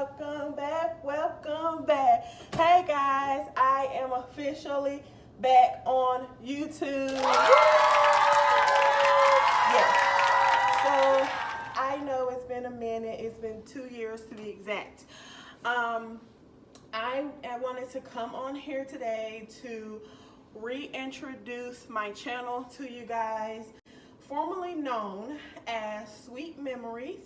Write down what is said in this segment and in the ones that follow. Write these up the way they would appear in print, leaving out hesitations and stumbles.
welcome back, welcome back. Hey guys, I am officially back on YouTube. Yes. So I know it's been a minute, it's been 2 years to be exact. I wanted to come on here today to reintroduce my channel to you guys, formerly known as Sweet Memories.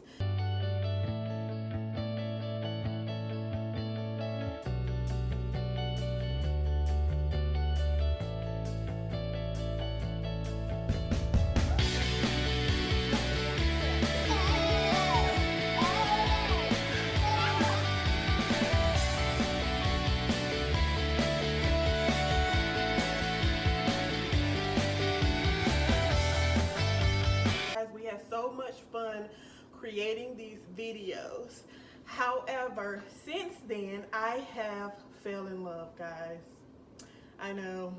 We had so much fun creating these videos. However, since then, I have fell in love, guys. I know.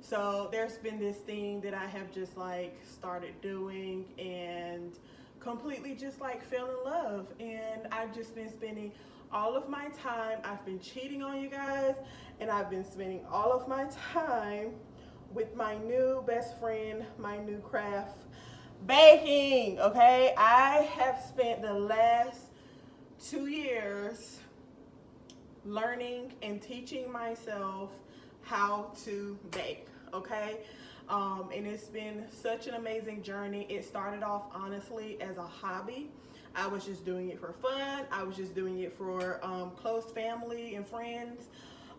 So there's been this thing that I have just like started doing and completely just like fell in love. And I've just been spending all of my time. I've been cheating on you guys, and I've been spending all of my time with my new best friend, my new craft, baking. Okay, I have spent the last 2 years learning and teaching myself how to bake. Okay, and it's been such an amazing journey. It started off honestly as a hobby. I was just doing it for fun. I was just doing it for close family and friends.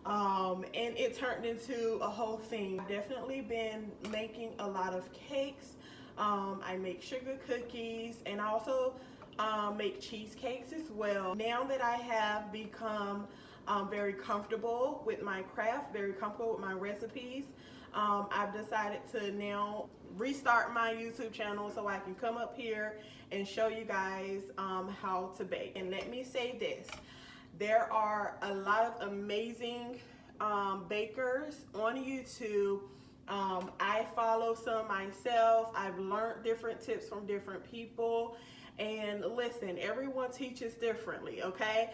And it turned into a whole thing. I've definitely been making a lot of cakes. I make sugar cookies, and I also make cheesecakes as well. Now that I have become very comfortable with my craft, very comfortable with my recipes, I've decided to now restart my YouTube channel so I can come up here and show you guys how to bake. And let me say this, there are a lot of amazing bakers on YouTube. I follow some myself. I've learned different tips from different people. And listen, everyone teaches differently, okay?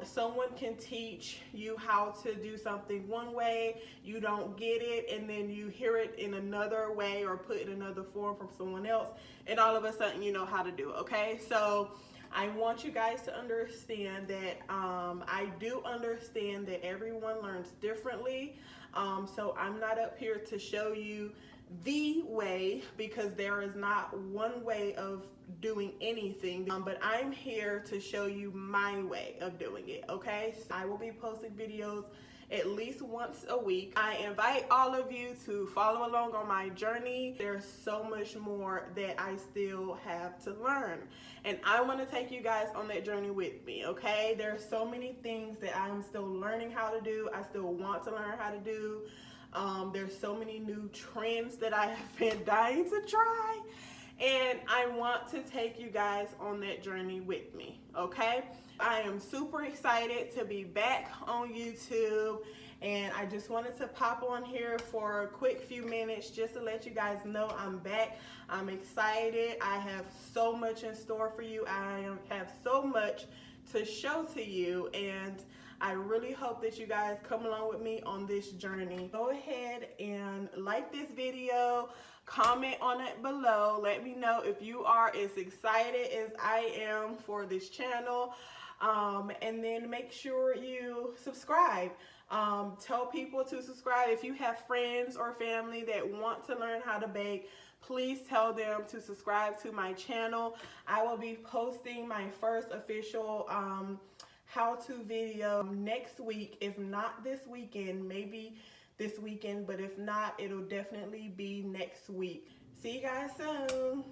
Someone can teach you how to do something one way, you don't get it, and then you hear it in another way or put in another form from someone else, and all of a sudden you know how to do it, okay? So I want you guys to understand that I do understand that everyone learns differently. So I'm not up here to show you the way, because there is not one way of doing anything, but I'm here to show you my way of doing it, okay? So I will be posting videos at least once a week. I invite all of you to follow along on my journey. There's so much more that I still have to learn, and I want to take you guys on that journey with me, okay? There's so many things that I'm still learning how to do. I still want to learn how to do. There's so many new trends that I have been dying to try, and I want to take you guys on that journey with me, okay? I am super excited to be back on YouTube, and I just wanted to pop on here for a quick few minutes just to let you guys know I'm back. I'm excited. I have so much in store for you. Have so much to show to you, and I really hope that you guys come along with me on this journey. Go ahead and like this video, comment on it below. Let me know if you are as excited as I am for this channel. And then make sure you subscribe. Tell people to subscribe. If you have friends or family that want to learn how to bake, please tell them to subscribe to my channel. I will be posting my first official how-to video next week. If not this weekend, maybe this weekend, but if not, it'll definitely be next week. See you guys soon.